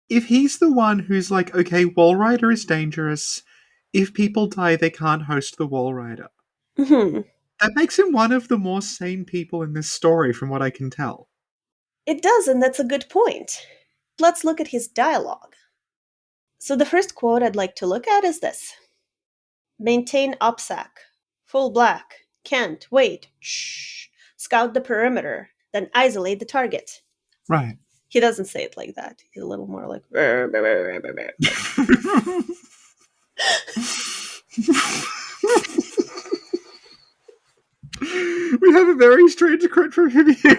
If he's the one who's like, okay, Walrider is dangerous. If people die, they can't host the Walrider. Mm-hmm. That makes him one of the more sane people in this story, from what I can tell. It does, and that's a good point. Let's look at his dialogue. So the first quote I'd like to look at is this. Maintain OPSEC. Full black. Can't. Wait. Shh. Scout the perimeter. Then isolate the target. Right. He doesn't say it like that. He's a little more like... We have a very strange quote from him here.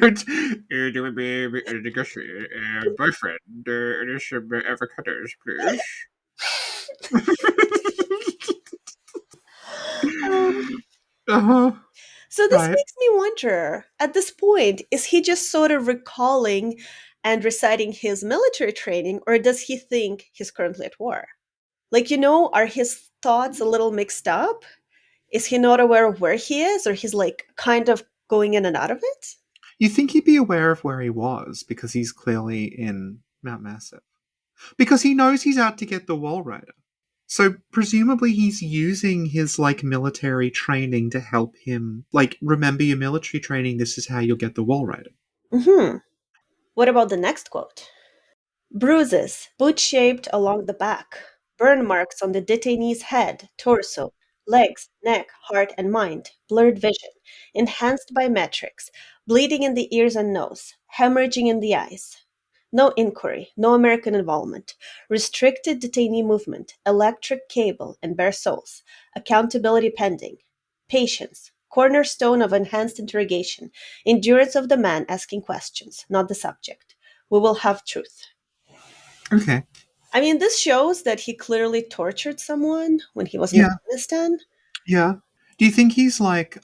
Boyfriend, avocados, please. Uh-huh. So this Right. makes me wonder, at this point, is he just sort of recalling and reciting his military training, or does he think he's currently at war? Like, you know, are his thoughts a little mixed up? Is he not aware of where he is, or he's like kind of going in and out of it? You think he'd be aware of where he was because he's clearly in Mount Massive. Because he knows he's out to get the Walrider. So presumably he's using his like military training to help him. Like, remember your military training, this is how you'll get the Walrider. Mm-hmm. What about the next quote? Bruises, boot-shaped along the back. Burn marks on the detainee's head, torso, legs, neck, heart, and mind. Blurred vision. Enhanced by metrics. Bleeding in the ears and nose. Hemorrhaging in the eyes. No inquiry, no American involvement. Restricted detainee movement. Electric cable and bare soles. Accountability pending. Patience. Cornerstone of enhanced interrogation. Endurance of the man asking questions, not the subject. We will have truth. Okay. I mean, this shows that he clearly tortured someone when he was in Yeah. Afghanistan. Yeah. Do you think he's like,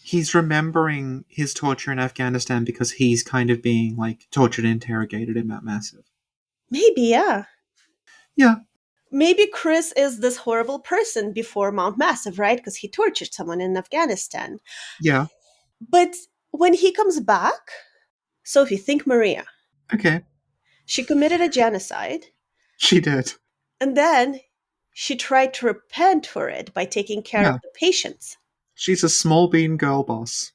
he's remembering his torture in Afghanistan because he's kind of being like tortured and interrogated in Mount Massive? Maybe, yeah. Yeah. Maybe Chris is this horrible person before Mount Massive, right? Because he tortured someone in Afghanistan. Yeah. But when he comes back, Sophie, think Maria. Okay. She committed a genocide, She did. and then she tried to repent for it by taking care Yeah. of the patients. She's a small bean girl boss.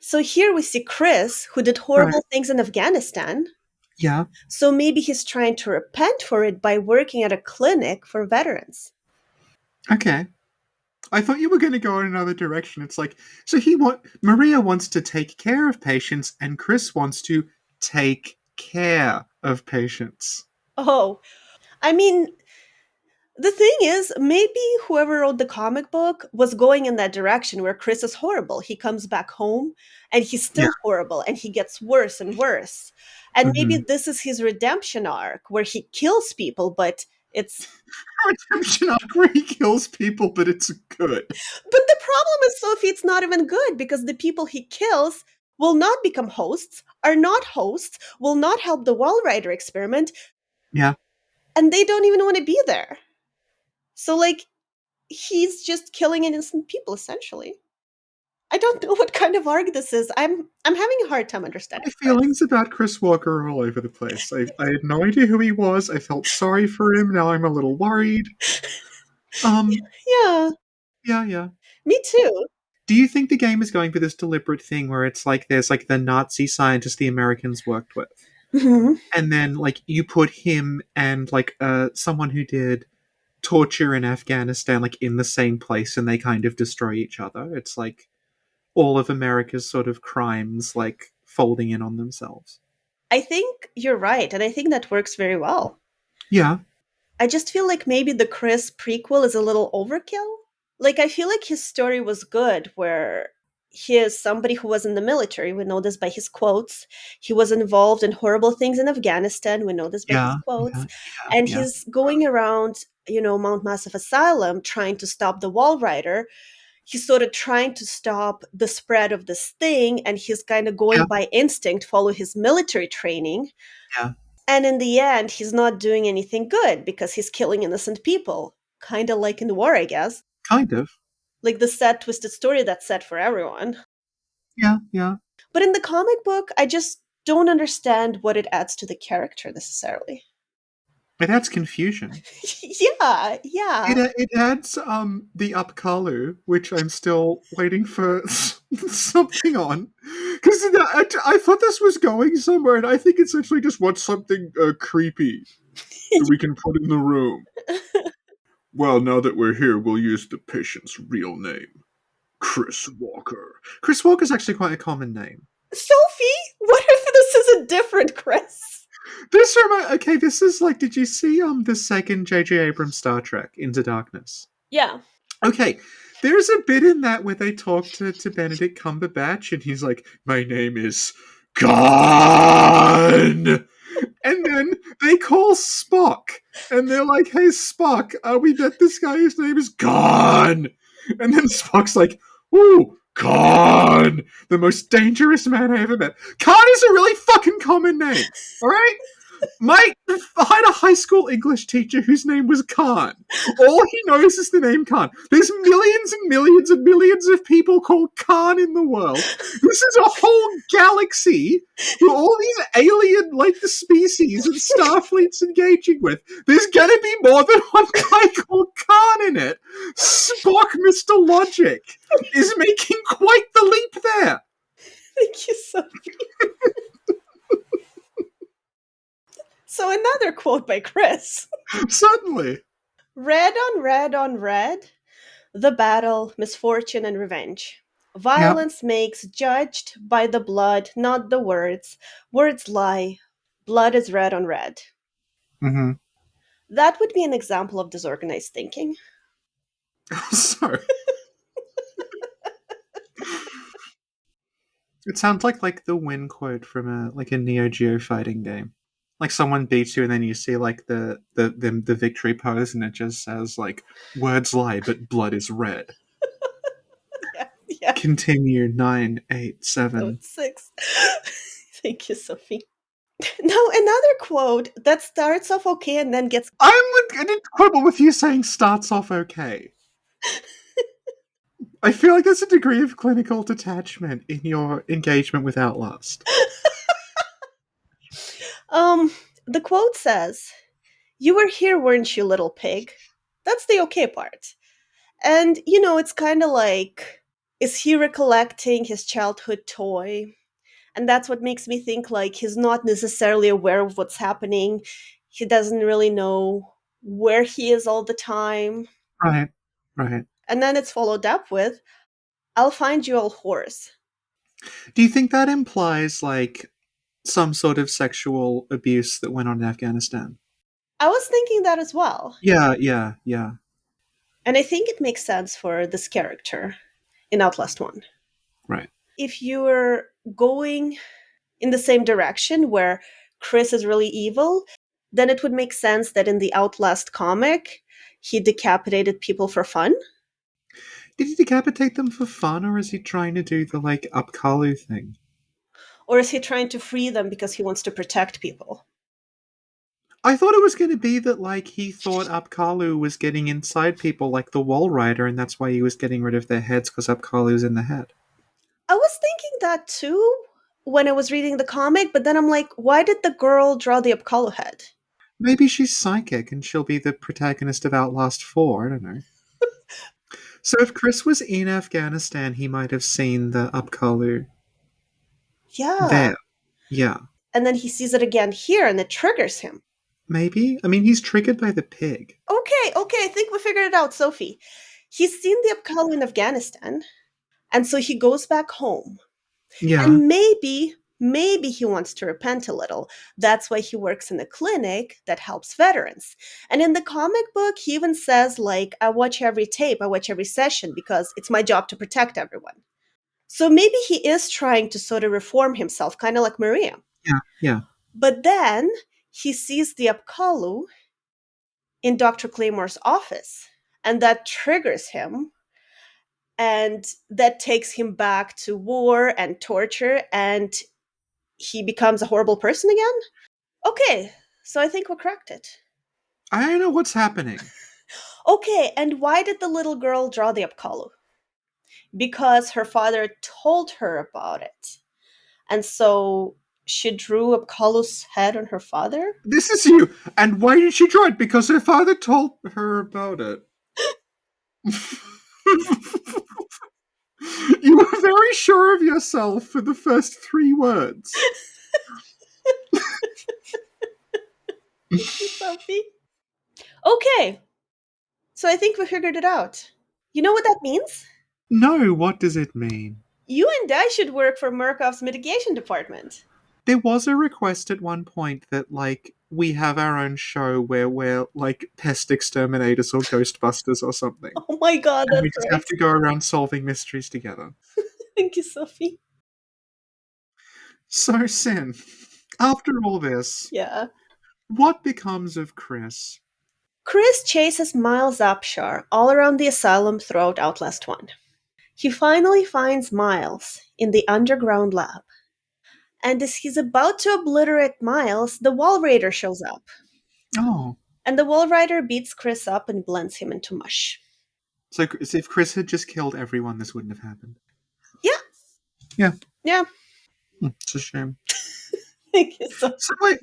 So here we see Chris, who did horrible things in Afghanistan. Yeah. So maybe he's trying to repent for it by working at a clinic for veterans. Okay. I thought you were going to go in another direction. It's like, so Maria wants to take care of patients and Chris wants to take care of patients. Oh, I mean, The thing is, maybe whoever wrote the comic book was going in that direction where Chris is horrible. He comes back home and he's Yeah. still horrible and he gets worse and worse. And maybe Mhm. this is his redemption arc where he kills people, but it's. Redemption arc where he kills people, but it's good. But the problem is, Sophie, it's not even good because the people he kills will not become hosts, are not hosts, will not help the Walrider experiment, Yeah. and they don't even want to be there. So, like, he's just killing innocent people, essentially. I don't know what kind of arc this is. I'm having a hard time understanding My Chris. feelings about Chris Walker are all over the place. I had no idea who he was. I felt sorry for him. Now I'm a little worried. Yeah, Yeah. me too. Do you think the game is going for this deliberate thing where it's like there's like the Nazi scientist the Americans worked with, Mhm. and then like you put him and like someone who did torture in Afghanistan like in the same place, and they kind of destroy each other? It's like all of America's sort of crimes like folding in on themselves. I think you're right, and I think that works very well. Yeah. I just feel like maybe the Chris prequel is a little overkill. Like, I feel like his story was good, where he is somebody who was in the military. We know this by his quotes. He was involved in horrible things in Afghanistan. We know this by his Yeah. quotes. Yeah. And Yeah. he's going around, Mount Massive Asylum trying to stop the Walrider. He's sort of trying to stop the spread of this thing, and he's kind of going Yeah. by instinct, follow his military training. Yeah. And in the end, he's not doing anything good because he's killing innocent people. Kind of like in the war, I guess. Kind of. Like the sad, twisted story that's set for everyone. Yeah. Yeah. But in the comic book, I just don't understand what it adds to the character necessarily. It adds confusion. Yeah. It adds the Upkalu, which I'm still waiting for something on, because I thought this was going somewhere, and I think it's actually just wants something creepy that we can put in the room. Well, now that we're here, we'll use the patient's real name, Chris Walker. Chris Walker's actually quite a common name. Sophie, what if this is a different Chris? This is like, did you see the second J.J. Abrams Star Trek, Into Darkness? Yeah. Okay, there's a bit in that where they talk to Benedict Cumberbatch, and he's like, my name is Khan! And then they call Spock, and they're like, hey, Spock, we met this guy, his name is Khan! And then Spock's like, ooh, Khan! The most dangerous man I ever met. Khan is a really fucking common name, alright? I had a high school English teacher whose name was Khan. All he knows is the name Khan. There's millions and millions and millions of people called Khan in the world. This is a whole galaxy with all these alien like species and Starfleet's engaging with. There's gonna be more than one guy called Khan in it. Spock, Mr. Logic, is making quite the leap there. Thank you, Sophie. So another quote by Chris. Suddenly. Red on red, the battle, misfortune, and revenge. Violence makes judged by the blood, not the words. Words lie. Blood is red on red. Mm-hmm. That would be an example of disorganized thinking. Sorry. It sounds like the win quote from a Neo Geo fighting game. Like someone beats you, and then you see like the victory pose, and it just says like words lie, but blood is red. Yeah. Continue 9, 8, 7. 6. Thank you, Sophie. Now another quote that starts off okay and then gets. I'm gonna quibble with you saying starts off okay. I feel like there's a degree of clinical detachment in your engagement with Outlast. The quote says, "You were here, weren't you, little pig?" That's the okay part. And, it's kind of like, is he recollecting his childhood toy? And that's what makes me think, like, he's not necessarily aware of what's happening. He doesn't really know where he is all the time. Right. And then it's followed up with, "I'll find you all whores." Do you think that implies like some sort of sexual abuse that went on in Afghanistan? I was thinking that as well. Yeah. And I think it makes sense for this character in Outlast 1. Right. If you're going in the same direction where Chris is really evil, then it would make sense that in the Outlast comic, he decapitated people for fun. Did he decapitate them for fun, or is he trying to do the, like, Upkalu thing? Or is he trying to free them because he wants to protect people? I thought it was going to be that, like, he thought Upkalu was getting inside people like the Walrider, and that's why he was getting rid of their heads, because Upkalu's in the head. I was thinking that too when I was reading the comic, but then I'm like, why did the girl draw the Apollo head? Maybe she's psychic, and she'll be the protagonist of Outlast 4, I don't know. So if Chris was in Afghanistan, he might have seen the Upkalu Yeah. there. Yeah. And then he sees it again here and it triggers him. Maybe? I mean, he's triggered by the pig. Okay, I think we figured it out, Sophie. He's seen the Apollo in Afghanistan, and so he goes back home. Yeah. And maybe he wants to repent a little. That's why he works in a clinic that helps veterans. And in the comic book, he even says, like, I watch every tape, I watch every session because it's my job to protect everyone. So maybe he is trying to sort of reform himself, kind of like Maria. Yeah. But then he sees the Apollo in Dr. Claymore's office, and that triggers him. And that takes him back to war and torture, and he becomes a horrible person again? Okay, so I think we cracked it. I don't know what's happening. Okay, and why did the little girl draw the Apollo? Because her father told her about it. And so she drew Apollo's head on her father? This is you! And why did she draw it? Because her father told her about it. You were very sure of yourself for the first 3 words. Sophie? Okay, so I think we figured it out. You know what that means? No, what does it mean? You and I should work for Murkoff's mitigation department. There was a request at one point that, like, we have our own show where we're, like, pest exterminators or ghostbusters or something. Oh my god, And that's we just right. have to go around solving mysteries together. Thank you, Sophie. So, Sin, after all this, Yeah. what becomes of Chris? Chris chases Miles Upshar all around the asylum throughout Outlast 1. He finally finds Miles in the underground lab. And as he's about to obliterate Miles, the Walrider shows up. Oh. And the Walrider beats Chris up and blends him into mush. So if Chris had just killed everyone, this wouldn't have happened. Yeah. It's a shame. Thank you so much. So wait.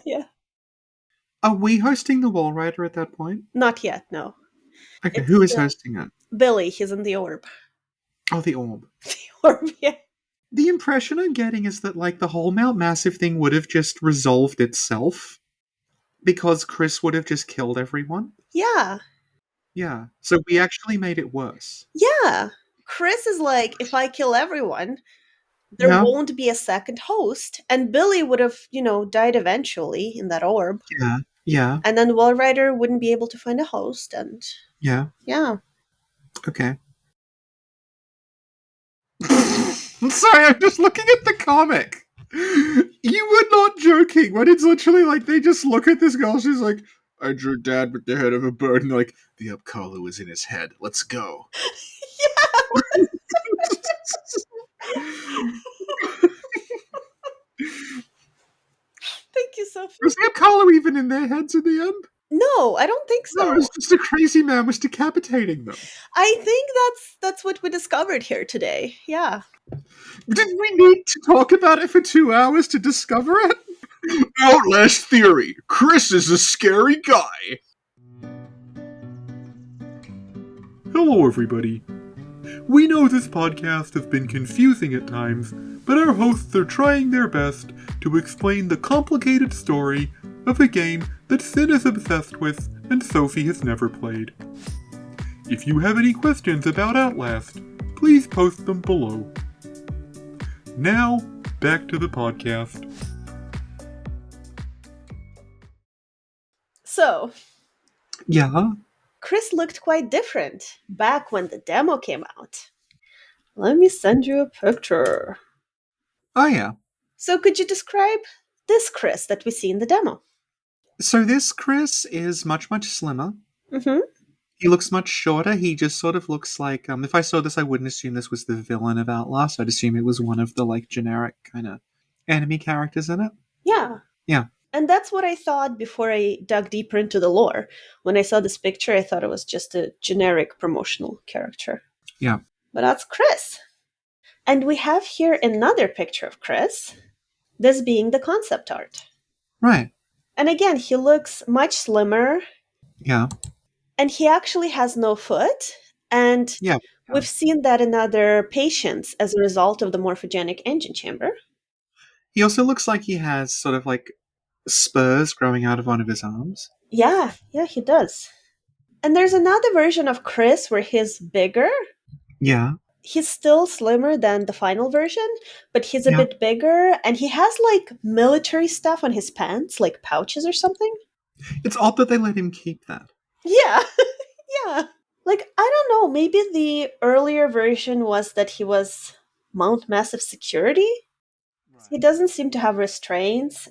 Yeah. Are we hosting the Walrider at that point? Not yet, no. Okay, It's, who is hosting it? Billy, he's in the orb. Oh, the orb. The orb, yeah. The impression I'm getting is that, like, the whole Mount Massive thing would have just resolved itself because Chris would have just killed everyone. Yeah. Yeah. So we actually made it worse. Yeah. Chris is like, if I kill everyone, there won't be a second host. And Billy would have, died eventually in that orb. Yeah. And then Walrider wouldn't be able to find a host. And Yeah. Okay. I'm sorry, I'm just looking at the comic. You were not joking when it's literally like they just look at this girl, she's like, I drew Dad with the head of a bird, and like, the Apollo is in his head. Let's go. Yeah. Thank you, Sophie. Was the Apollo even in their heads in the end? No, I don't think so. No, it was just a crazy man was decapitating them. I think that's what we discovered here today. Yeah. Didn't we need to talk about it for 2 hours to discover it? Outlast theory. Chris is a scary guy. Hello, everybody. We know this podcast has been confusing at times, but our hosts are trying their best to explain the complicated story of a game that Sin is obsessed with and Sophie has never played. If you have any questions about Outlast, please post them below. Now, back to the podcast. So, Yeah. Chris looked quite different back when the demo came out. Let me send you a picture. Oh, yeah. So, could you describe this Chris that we see in the demo? So this Chris is much, much slimmer. Mm-hmm. He looks much shorter. He just sort of looks like, if I saw this, I wouldn't assume this was the villain of Outlast. I'd assume it was one of the, like, generic kind of enemy characters in it. Yeah. Yeah. And that's what I thought before I dug deeper into the lore. When I saw this picture, I thought it was just a generic promotional character. Yeah. But that's Chris. And we have here another picture of Chris, this being the concept art. Right. And again, he looks much slimmer, Yeah. and he actually has no foot. And Yeah. we've seen that in other patients as a result of the morphogenic engine chamber. He also looks like he has sort of like spurs growing out of one of his arms. Yeah, he does. And there's another version of Chris where he's bigger. Yeah. He's still slimmer than the final version, but he's a Yeah. bit bigger, and he has like military stuff on his pants, like pouches or something. It's odd that they let him keep that. Yeah, yeah. Like, I don't know, maybe the earlier version was that he was Mount Massive Security. He doesn't seem to have restraints.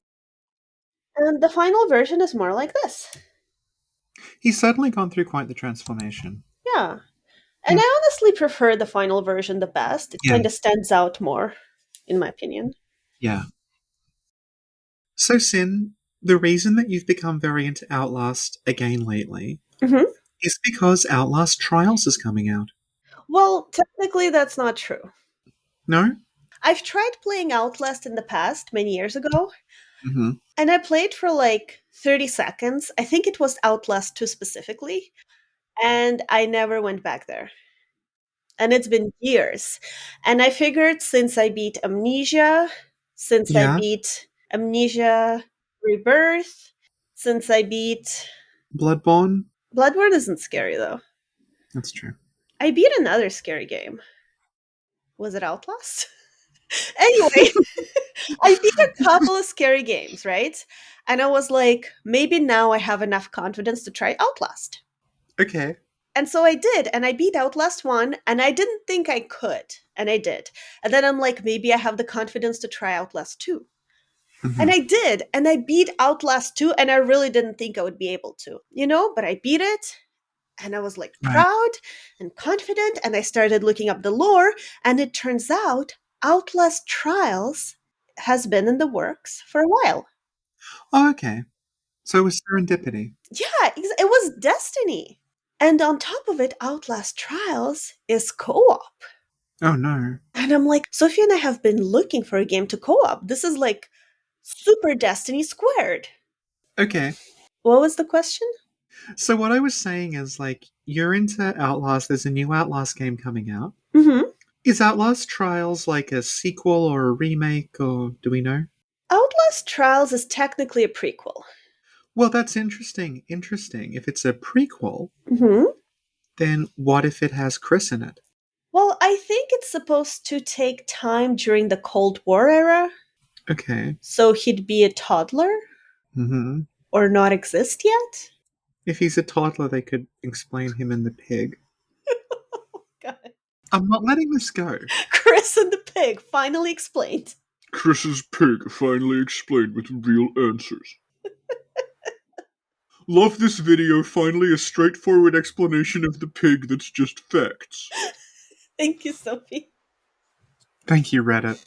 And the final version is more like this. He's certainly gone through quite the transformation. Yeah. And I honestly prefer the final version the best. It Yeah. kind of stands out more, in my opinion. Yeah. So, Sin, the reason that you've become very into Outlast again lately Mhm. is because Outlast Trials is coming out. Well, technically, that's not true. No? I've tried playing Outlast in the past, many years ago, Mm-hmm. and I played for like 30 seconds. I think it was Outlast 2 specifically, and I never went back there. And it's been years. And I figured since I beat Amnesia, since I Yeah. beat Amnesia Rebirth, since I beat Bloodborne? Bloodborne isn't scary though. That's true. I beat another scary game. Was it Outlast? Anyway, I beat a couple of scary games, right? And I was like, maybe now I have enough confidence to try Outlast. Okay. And so I did, and I beat Outlast 1, and I didn't think I could, and I did. And then I'm like, maybe I have the confidence to try Outlast 2. Mhm. And I did, and I beat Outlast 2, and I really didn't think I would be able to, but I beat it, and I was like Right. proud and confident, and I started looking up the lore, and it turns out Outlast Trials has been in the works for a while. Oh, okay. So it was serendipity. Yeah, it was destiny. And on top of it, Outlast Trials is co-op. Oh, no. And I'm like, Sophia and I have been looking for a game to co-op. This is like super Destiny squared. Okay. What was the question? So what I was saying is, like, you're into Outlast. There's a new Outlast game coming out. Mm-hmm. Is Outlast Trials like a sequel or a remake, or do we know? Outlast Trials is technically a prequel. Well, that's interesting. Interesting. If it's a prequel, Mm-hmm. then what if it has Chris in it? Well, I think it's supposed to take time during the Cold War era, Okay. so he'd be a toddler Mm-hmm. or not exist yet. If he's a toddler, they could explain him in the pig. God. I'm not letting this go. Chris and the pig finally explained. Chris's pig finally explained with real answers. Love this video, finally a straightforward explanation of the pig that's just facts. Thank you, Sophie. Thank you, Reddit.